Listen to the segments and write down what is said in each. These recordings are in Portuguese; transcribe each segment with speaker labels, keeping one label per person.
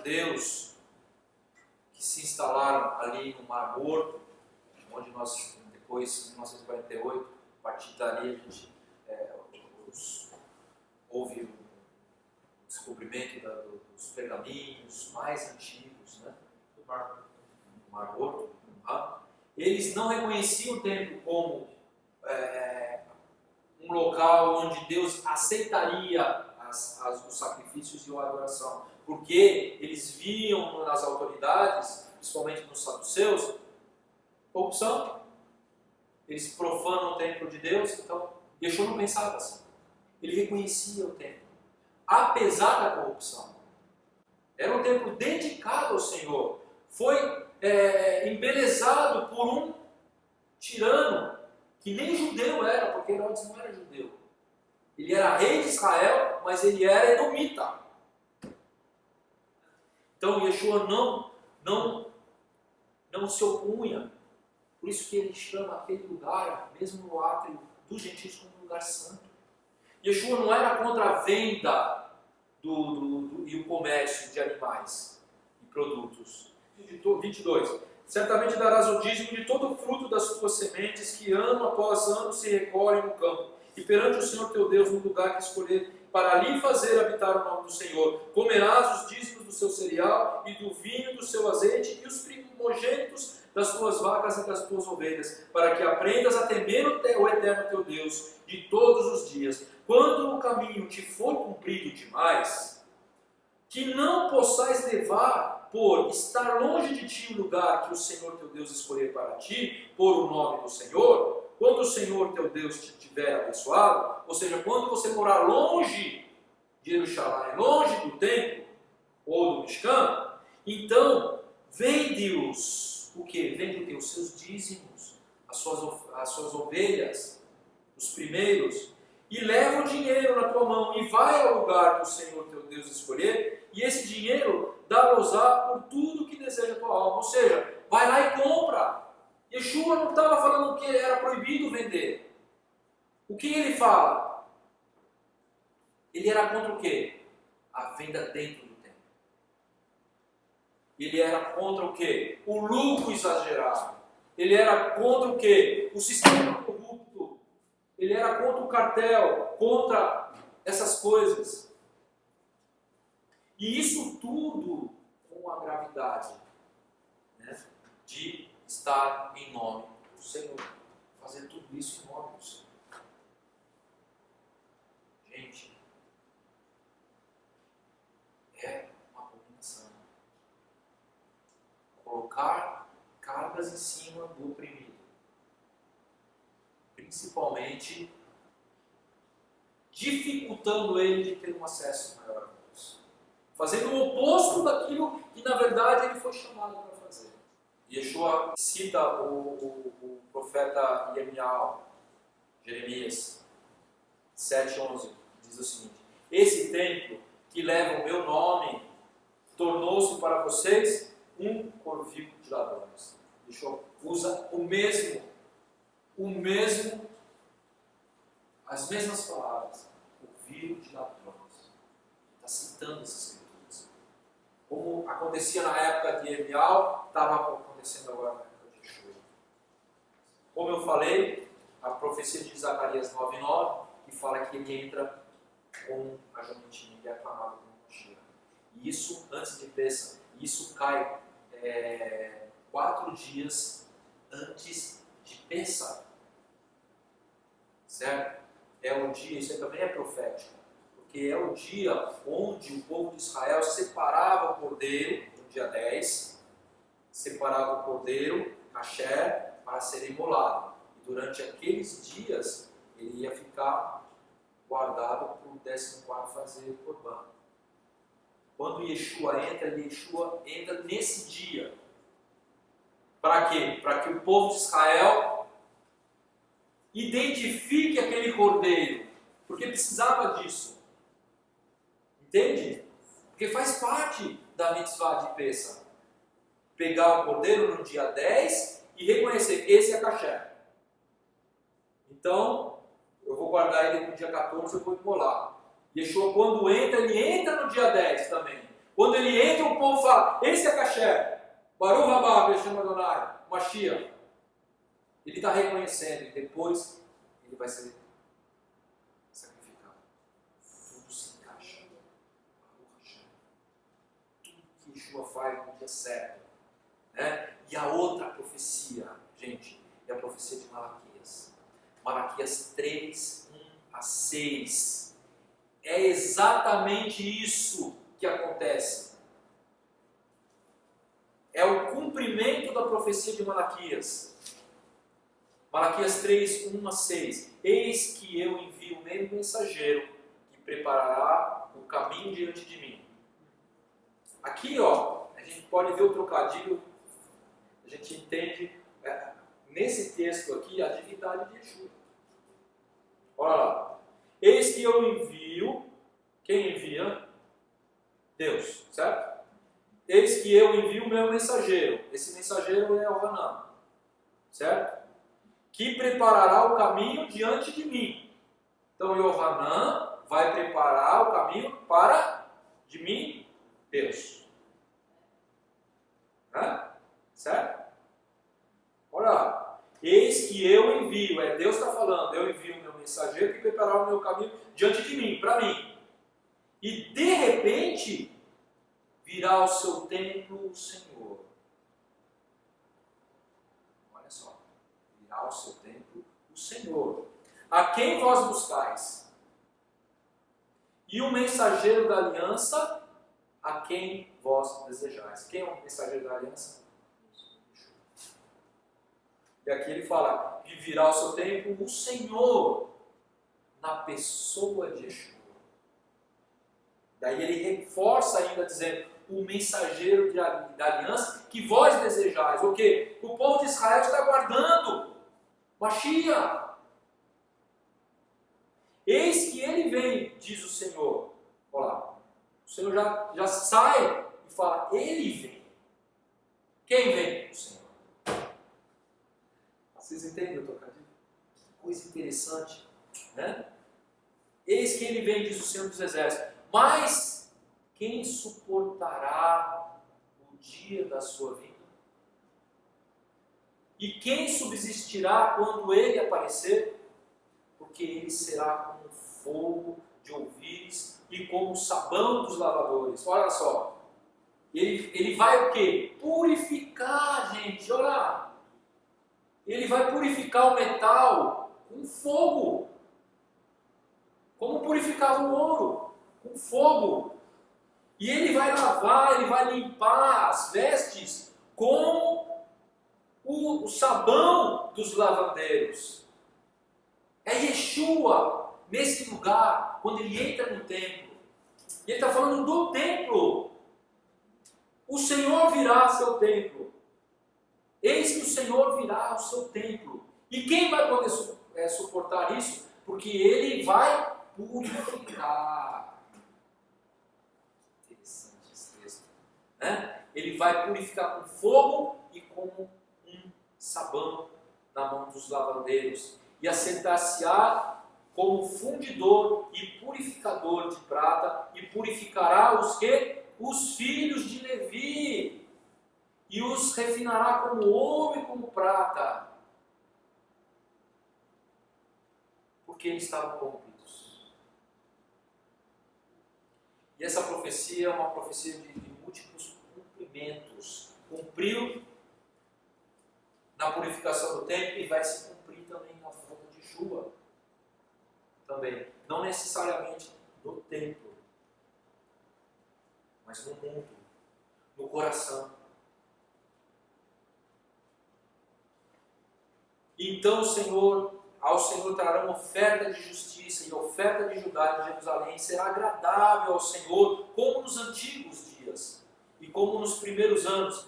Speaker 1: judeus que se instalaram ali no Mar Morto, onde nós, depois, em 1948, a partir dali, a gente houve o descobrimento dos pergaminhos mais antigos, né, do Mar Morto. Eles não reconheciam o templo como um local onde Deus aceitaria os sacrifícios e a adoração, porque eles viam nas autoridades, principalmente nos saduceus, corrupção. Eles profanam o templo de Deus. Então Yeshua não pensava assim. Ele reconhecia o templo, apesar da corrupção. Era um templo dedicado ao Senhor. Foi embelezado por um tirano que nem judeu era, porque Herodes não era judeu. Ele era rei de Israel, mas ele era edomita. Então Yeshua não se opunha. Por isso que ele chama aquele lugar, mesmo no átrio dos gentios, como um lugar santo. Yeshua não era contra a venda e o comércio de animais e produtos. 22. Certamente darás o dízimo de todo o fruto das tuas sementes, que ano após ano se recolhem no campo, e perante o Senhor teu Deus no lugar que escolher, para ali fazer habitar o nome do Senhor. Comerás os dízimos do seu cereal e do vinho do seu azeite e os primogênitos das tuas vacas e das tuas ovelhas, para que aprendas a temer o eterno teu Deus de todos os dias. Quando o caminho te for cumprido demais, que não possais levar por estar longe de ti o lugar que o Senhor teu Deus escolher para ti, por o nome do Senhor, quando o Senhor teu Deus te tiver abençoado, ou seja, quando você morar longe de Jerusalém, longe do templo ou do Mishkan, então vende-os, o que? Vende os seus dízimos, as suas ovelhas, os primeiros, e leva o dinheiro na tua mão e vai ao lugar que o Senhor teu Deus escolher, e esse dinheiro dá-los-á por tudo que deseja a tua alma. Ou seja, vai lá e compra. Yeshua não estava falando que era proibido vender. O que ele fala? Ele era contra o quê? A venda dentro do templo. Ele era contra o quê? O lucro exagerado. Ele era contra o quê? O sistema corrupto. Ele era contra o cartel, contra essas coisas. E isso tudo com a gravidade, né, de estar em nome do Senhor. Fazer tudo isso em nome do Senhor. Gente, é uma abominação. Colocar cargas em cima do oprimido. Principalmente dificultando ele de ter um acesso maior a Deus. Fazendo o oposto daquilo que na verdade ele foi chamado para fazer. Yeshua cita o profeta Jeremias 7:11, diz o seguinte: esse templo que leva o meu nome tornou-se para vocês um covil de ladrões. Yeshua usa as mesmas palavras, covil de ladrões. Está citando essas escrituras. Como acontecia na época de Elial, estava acontecendo agora na época de Yeshua. Como eu falei, a profecia de Zacarias 9:9, que fala que ele entra com a jumentinha e é aclamado como Mashiach. E isso antes de Pessah. Isso cai 4 dias antes de Pessah. Certo? É o dia, isso aí também é profético, porque é o dia onde o povo de Israel separava o cordeiro, no dia 10, separava o cordeiro, kasher, para ser imolado. E durante aqueles dias, ele ia ficar guardado para o 14º fazer o corban. Quando Yeshua entra nesse dia. Para quê? Para que o povo de Israel identifique aquele cordeiro, porque precisava disso. Entende? Porque faz parte da mitzvah de Pessah. Pegar o cordeiro no dia 10 e reconhecer, esse é kasher. Então, eu vou guardar ele no dia 14, eu vou imolar. Yeshua, quando entra, ele entra no dia 10 também. Quando ele entra, o o povo fala, esse é Caché, Baruch Haba, Beshem Adonai, Mashiach, ele está reconhecendo e depois ele vai ser sacrificado. Tudo se encaixa. Tudo que Yeshua faz no dia certo. Né? E a outra profecia, gente, é a profecia de Malaquias. Malaquias 3, 1 a 6. É exatamente isso que acontece. É o cumprimento da profecia de Malaquias. Malaquias 3, 1 a 6. Eis que eu envio o meu mensageiro que preparará o caminho diante de mim. Aqui, ó, a gente pode ver o trocadilho, a gente entende nesse texto aqui a divindade de Yeshua. Olha lá. Eis que eu envio, quem envia? Deus, certo? Eis que eu envio o meu mensageiro. Esse mensageiro é o Hanan, certo? Que preparará o caminho diante de mim. Então, Yohanan vai preparar o caminho para de mim, Deus. Certo? Olha lá. Eis que eu envio, Deus está falando, eu envio o meu mensageiro que preparará o meu caminho diante de mim, para mim. E de repente, virá ao seu templo o Senhor. Olha só. Virá ao seu templo o Senhor. A quem vós buscais? E o mensageiro da aliança, a quem vós desejais. Quem é o mensageiro da aliança? E aqui ele fala, e virá ao seu templo o Senhor, na pessoa de Yeshua. Daí ele reforça ainda dizendo, o mensageiro da aliança que vós desejais. O quê? O povo de Israel está aguardando Mashiach. Eis que ele vem, diz o Senhor. Olha lá. O Senhor já sai e fala, ele vem. Quem vem? O Senhor. Vocês entendem o trocadilho? Que coisa interessante, né? Eis que ele vem, diz o Senhor dos Exércitos. Mas quem suportará o dia da sua vida? E quem subsistirá quando ele aparecer? Porque ele será como fogo de ouvires e como o sabão dos lavadores. Olha só. Ele vai o quê? Purificar, gente. Olha lá. Ele vai purificar o metal com fogo. Como purificava o ouro? Com fogo. E ele vai lavar, ele vai limpar as vestes com o sabão dos lavandeiros. É Yeshua nesse lugar, quando ele entra no templo. E ele está falando do templo. O Senhor virá ao seu templo. Eis que o Senhor virá ao seu templo. E quem vai poder suportar isso? Porque ele vai purificar. Interessante esse texto. Né? Ele vai purificar com fogo e com um sabão na mão dos lavandeiros. E assentar-se-á como fundidor e purificador de prata, e purificará os que? Os filhos de Levi, e os refinará como ouro e como prata, porque eles estavam corrompidos. E essa profecia é uma profecia de múltiplos cumprimentos. Cumpriu na purificação do templo e vai se cumprir também na volta de Yeshua. Também, não necessariamente no templo, mas no mundo, no coração. Então ao Senhor trará uma oferta de justiça, e a oferta de Judá e de Jerusalém será agradável ao Senhor, como nos antigos dias, e como nos primeiros anos.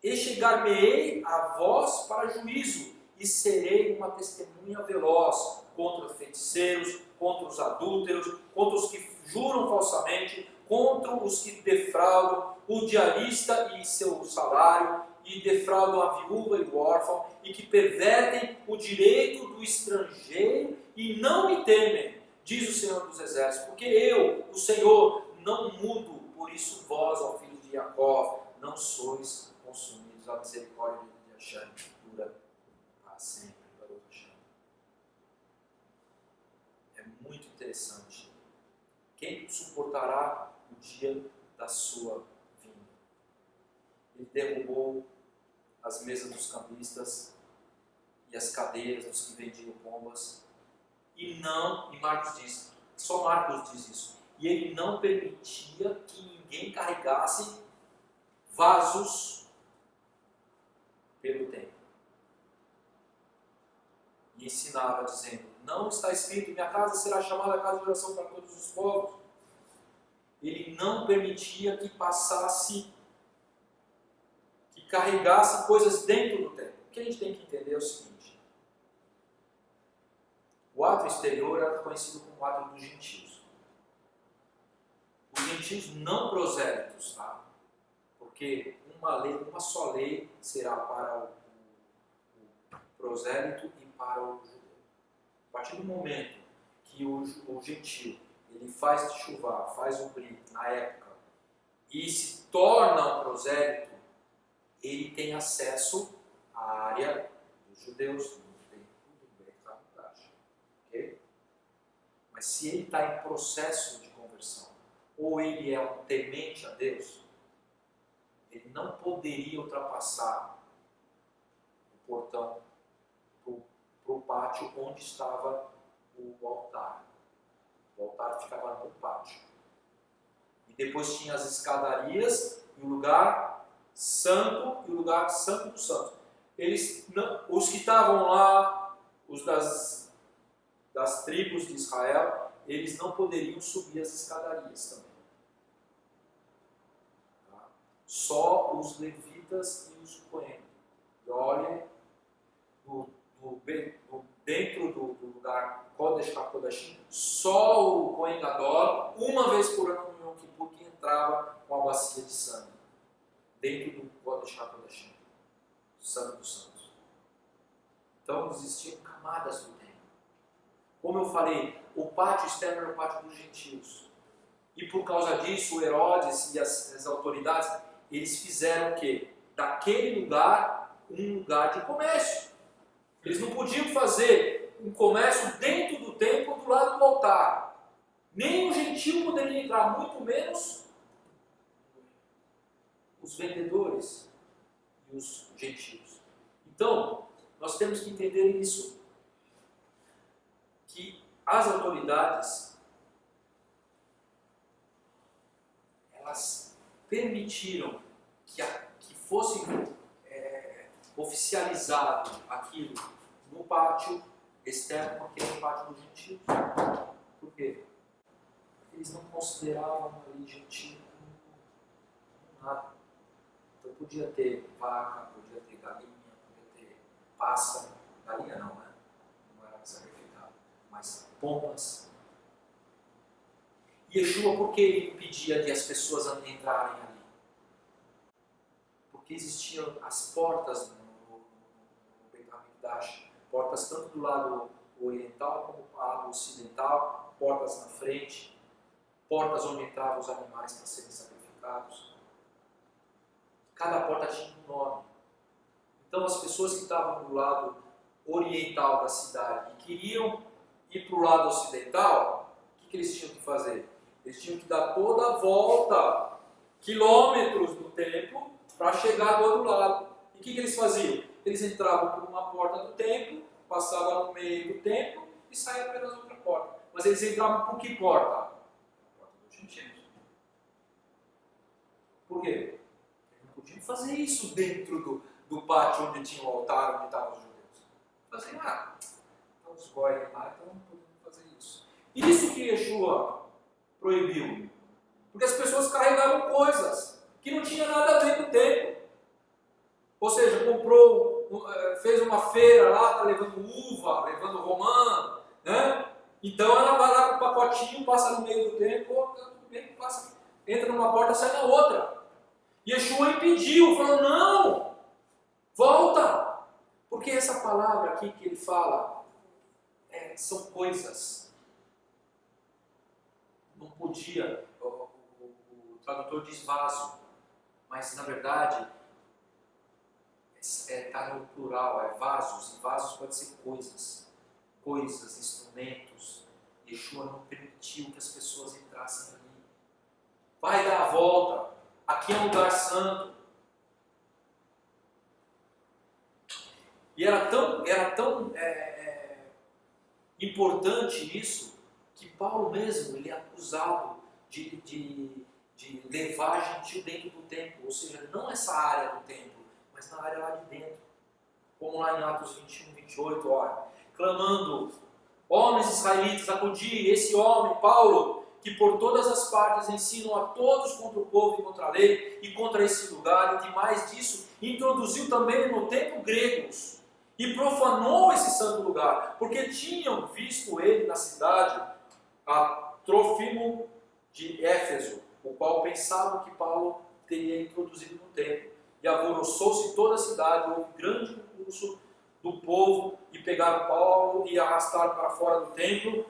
Speaker 1: Chegar-me-ei a vós para juízo, e serei uma testemunha veloz contra os feiticeiros, contra os adúlteros, contra os que juram falsamente, contra os que defraudam o diarista e seu salário, e defraudam a viúva e o órfão, e que pervertem o direito do estrangeiro e não me temem, diz o Senhor dos Exércitos, porque eu, o Senhor, não mudo Hashem dura para sempre, Baruch Hashem. É muito interessante. Quem suportará o dia da sua vinda? Ele derrubou as mesas dos cambistas e as cadeiras dos que vendiam pombas. E Marcos diz, só Marcos diz isso. E ele não permitia que ninguém carregasse vasos pelo templo. E ensinava dizendo, não está escrito, minha casa será chamada casa de oração para todos os povos. Ele não permitia que passasse, que carregasse coisas dentro do templo. O que a gente tem que entender é o seguinte: o ato exterior era conhecido como o ato dos gentios. Os gentios não prosélitos, tá? Porque uma só lei será para o prosélito e para o judeu. A partir do momento que o gentio ele faz chuvar, faz o brilho na época e se torna um prosélito, ele tem acesso à área dos judeus, no templo do Beit HaMikdash. Ok? Mas se ele está em processo de conversão, ou ele é um temente a Deus, ele não poderia ultrapassar o portão para o pátio onde estava o altar. O altar ficava no pátio. E depois tinha as escadarias e o lugar santo e o lugar santo do santo. Os que estavam lá, os das tribos de Israel, eles não poderiam subir as escadarias também. Tá? Só os levitas e os cohen. E olhem, dentro do lugar Kodesh HaKodashim, só o Kohen Gadol, uma vez por ano no Yom Kippur, que entrava com a bacia de sangue, dentro do Kodesh HaKodashim, Santo dos Santos. Então existiam camadas do templo. Como eu falei, o pátio externo era o pátio dos gentios. E por causa disso, o Herodes e as autoridades, eles fizeram o quê? Daquele lugar, um lugar de comércio. Eles não podiam fazer um comércio dentro do templo, do lado do altar. Nem o gentio poderia entrar, muito menos os vendedores e os gentios. Então, nós temos que entender isso, que as autoridades, elas permitiram que fosse oficializado aquilo no pátio externo, porque era o pátio dos gentios. Por quê? Porque eles não consideravam ali gentio como nada. Então podia ter vaca, podia ter galinha, podia ter pássaro. Galinha não, né? Não era sacrificado. Mas pombas. E Yeshua, por que ele impedia que as pessoas entrarem ali? Porque existiam as portas no Beit HaMikdash, portas tanto do lado oriental como do lado ocidental, portas na frente, portas onde entravam os animais para serem sacrificados. Cada porta tinha um nome. Então as pessoas que estavam do lado oriental da cidade e queriam ir para o lado ocidental, o que eles tinham que fazer? Eles tinham que dar toda a volta, quilômetros do templo, para chegar do outro lado. E o que eles faziam? Eles entravam por uma porta do templo, passavam no meio do templo e saíam pelas outras portas. Mas eles entravam por que porta? A porta dos gentios. Por quê? Eles não podiam fazer isso dentro do pátio onde tinha o altar, onde estavam os judeus. Faziam, então os goi lá, então não podemos fazer isso. Isso que Yeshua proibiu. Porque as pessoas carregavam coisas que não tinha nada a ver com o templo. Ou seja, fez uma feira lá, está levando uva, levando romã, né? Então ela vai lá com o pacotinho, passa no meio do templo, tudo bem, passa, entra numa porta, sai na outra. Yeshua impediu, falou, não, volta. Porque essa palavra aqui que ele fala, são coisas. Não podia, o tradutor diz vaso, mas na verdade está no plural, é vasos, e vasos pode ser coisas, instrumentos. Yeshua não permitiu que as pessoas entrassem ali. Vai dar a volta, aqui é um lugar santo. E era tão importante isso, que Paulo mesmo, ele é acusado de levar gentil dentro do templo, ou seja, não essa área do templo, mas na área lá de dentro. Como lá em Atos 21, 28, olha, clamando: homens israelitas, acudi esse homem, Paulo, que por todas as partes ensinam a todos contra o povo e contra a lei, e contra esse lugar, e que mais disso, introduziu também no templo gregos, e profanou esse santo lugar, porque tinham visto ele na cidade, a Trófimo de Éfeso, o qual pensavam que Paulo teria introduzido no templo. E alvoroçou-se toda a cidade, houve grande concurso do povo, e pegaram Paulo e arrastaram para fora do templo,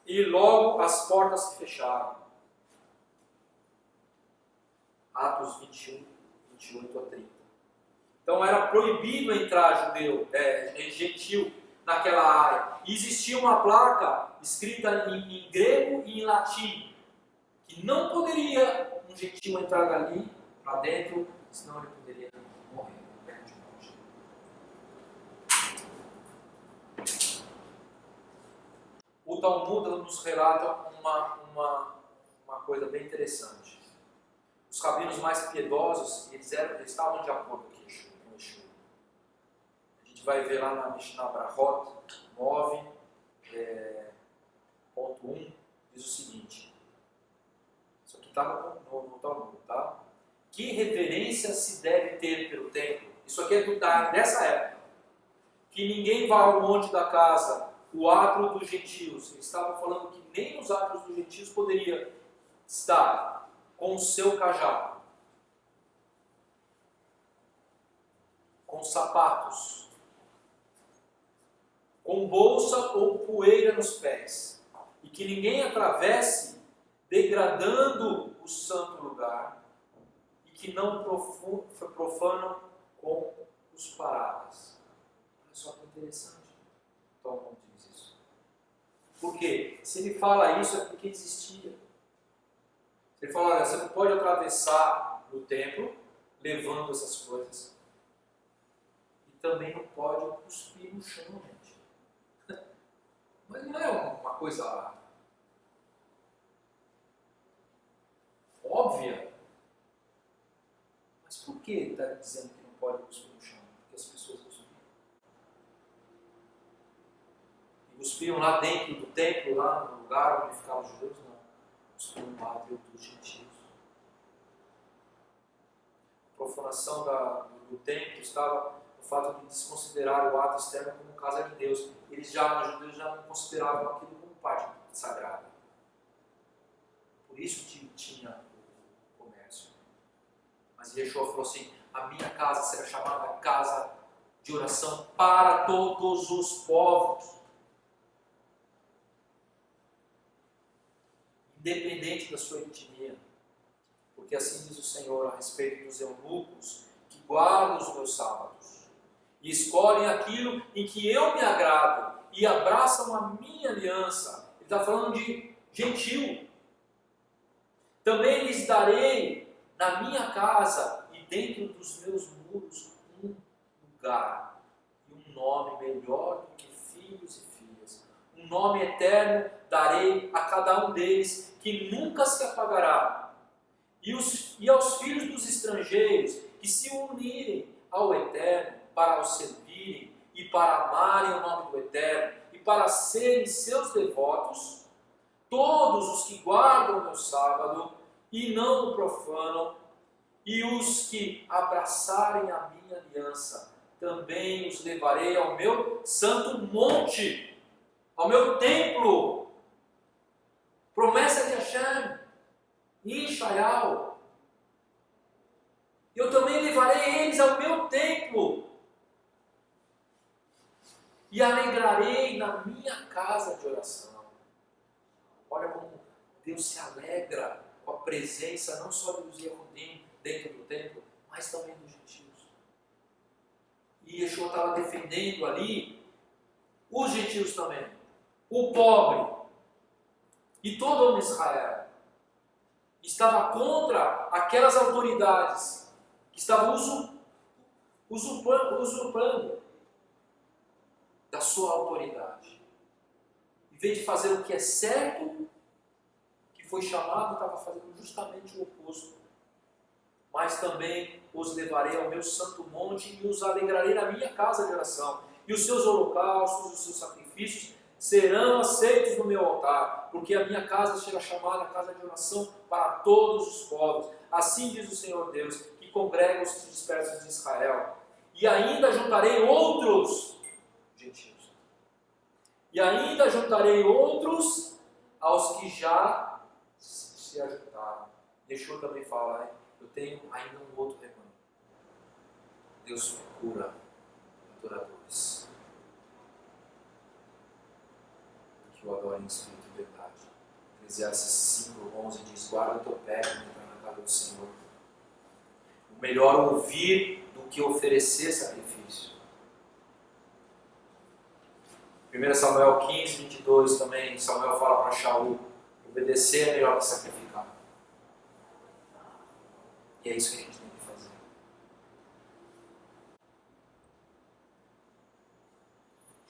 Speaker 1: e logo as portas se fecharam. Atos 21, 28 a 30. Então era proibido entrar gentil naquela área. E existia uma placa escrita em grego e em latim, que não poderia um gentil entrar dali para dentro, senão ele poderia morrer. O Talmud nos relata uma coisa bem interessante. Os rabinos mais piedosos, eles estavam de acordo com Yeshua. A gente vai ver lá na Mishnah Brahot 9.1, diz o seguinte. Isso aqui está no Talmud, tá? Que reverência se deve ter pelo templo? Isso aqui é dessa época. Que ninguém vá ao monte da casa, o átrio dos gentios. Eles estavam falando que nem os átrios dos gentios poderia estar com o seu cajado, com sapatos, com bolsa ou poeira nos pés, e que ninguém atravesse degradando o santo lugar, e que não profanam com os paradas. Olha só que interessante. Então, como diz isso? Por quê? Se ele fala isso é porque existia. Se ele fala, olha, você não pode atravessar o templo levando essas coisas. E também não pode cuspir no chão, gente. Mas não é uma coisa óbvia. Mas por que ele está dizendo que não pode cuspir no chão? Porque as pessoas cuspiam. E cuspiam lá dentro do templo, lá no lugar onde ficavam os judeus, não. Cuspiam no átrio dos gentios. A profanação do templo estava no fato de desconsiderar o ato externo como casa de Deus. Os judeus já não consideravam aquilo como parte sagrada. Por isso tinha o comércio. Mas Yeshua falou assim: a minha casa será chamada casa de oração para todos os povos. Independente da sua etnia. Porque assim diz o Senhor a respeito dos eunucos que guardam os meus sábados e escolhem aquilo em que eu me agrado e abraçam a minha aliança. Ele está falando de gentil. Também lhes darei na minha casa e dentro dos meus muros um lugar e um nome melhor do que filhos e filhas. Um nome eterno darei a cada um deles, que nunca se apagará. E aos filhos dos estrangeiros que se unirem ao Eterno para o servirem e para amarem o nome do Eterno e para serem seus devotos, todos os que guardam o meu sábado e não o profanam, e os que abraçarem a minha aliança, também os levarei ao meu santo monte, ao meu templo. Promessa de Hashem, Yishayal. Eu também levarei eles ao meu templo e alegrarei na minha casa de oração. Olha como Deus se alegra com a presença não só dos Yehudim dentro do templo, mas também dos gentios. E Yeshua estava defendendo ali os gentios também, o pobre e todo homem de Israel. Estava contra aquelas autoridades que estavam usurpando da sua autoridade. Em vez de fazer o que é certo, que foi chamado, estava fazendo justamente o oposto. Mas também os levarei ao meu santo monte e os alegrarei na minha casa de oração. E os seus holocaustos, os seus sacrifícios serão aceitos no meu altar, porque a minha casa será chamada casa de oração para todos os povos. Assim diz o Senhor Deus, que congrega os dispersos de Israel. E ainda juntarei outros gentios. E ainda juntarei outros aos que já se ajuntaram. Yeshua também fala, né? Eu tenho ainda um outro rebanho. Deus procura adoradores que o adorem em espírito e verdade. Eclesiastes 5:11 diz: guarda o teu pé para entrar na casa do Senhor. O melhor ouvir do que oferecer sacrifício. 1 Samuel 15:22 também, Samuel fala para Shaul: obedecer é melhor que sacrificar. E é isso que a gente tem que fazer.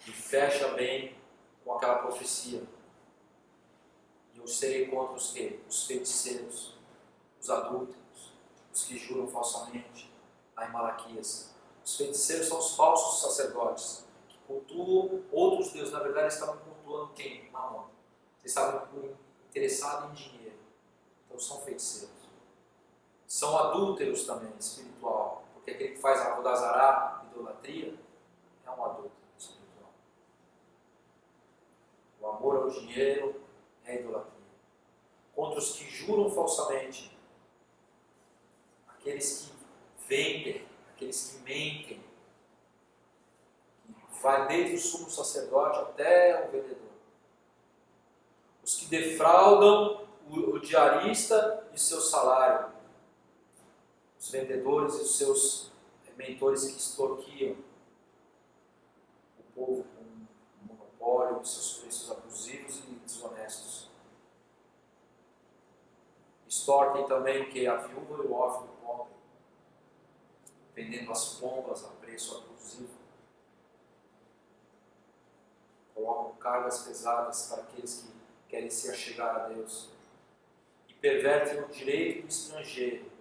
Speaker 1: E fecha bem com aquela profecia. E eu serei contra os quê? Os feiticeiros, os adúlteros, os que juram falsamente, lá em Malaquias. Os feiticeiros são os falsos sacerdotes, que cultuam outros deuses. Na verdade, eles estavam cultuando quem? Mamon. Eles estavam interessados em dinheiro. Então são feiticeiros. São adúlteros também, espiritual, porque aquele que faz a Avodazará, idolatria, é um adúltero espiritual. O amor ao dinheiro é idolatria. Contra os que juram falsamente, aqueles que vendem, aqueles que mentem, que vai desde o sumo sacerdote até o vendedor. Os que defraudam o diarista e seu salário. Os vendedores e os seus mentores que extorquiam o povo com monopólio, com seus preços abusivos e desonestos. Extorquem também o que? A viúva e o órfão pobre, vendendo as pombas a preço abusivo. Colocam cargas pesadas para aqueles que querem se achegar a Deus. E pervertem o direito do estrangeiro.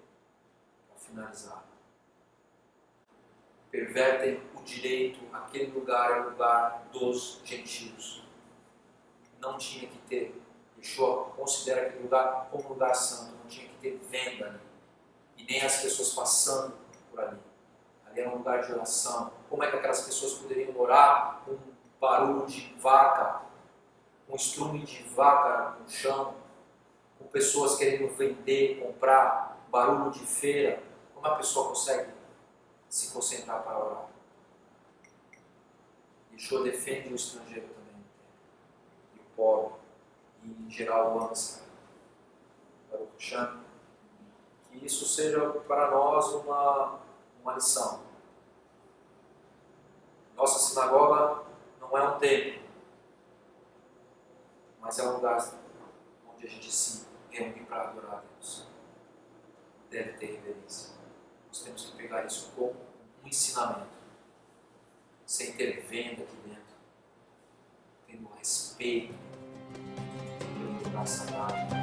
Speaker 1: Finalizar. Pervertem o direito, aquele lugar é o lugar dos gentios. Não tinha que ter. Yeshua considera aquele lugar como lugar santo, não tinha que ter venda ali. E nem as pessoas passando por ali. Ali era um lugar de oração. Como é que aquelas pessoas poderiam orar com um barulho de vaca, com um estrume de vaca no chão, com pessoas querendo vender, comprar, barulho de feira? Como a pessoa consegue se concentrar para orar? Yeshua defende o estrangeiro também, e o pobre, e em geral o ama-se. Para o Hashem, que isso seja para nós uma lição. Nossa sinagoga não é um templo, mas é um lugar onde a gente se reúne para adorar a Deus. Deve ter reverência. Nós temos que pegar isso como um ensinamento, sem ter venda aqui dentro, tendo respeito pelo lugar sagrado.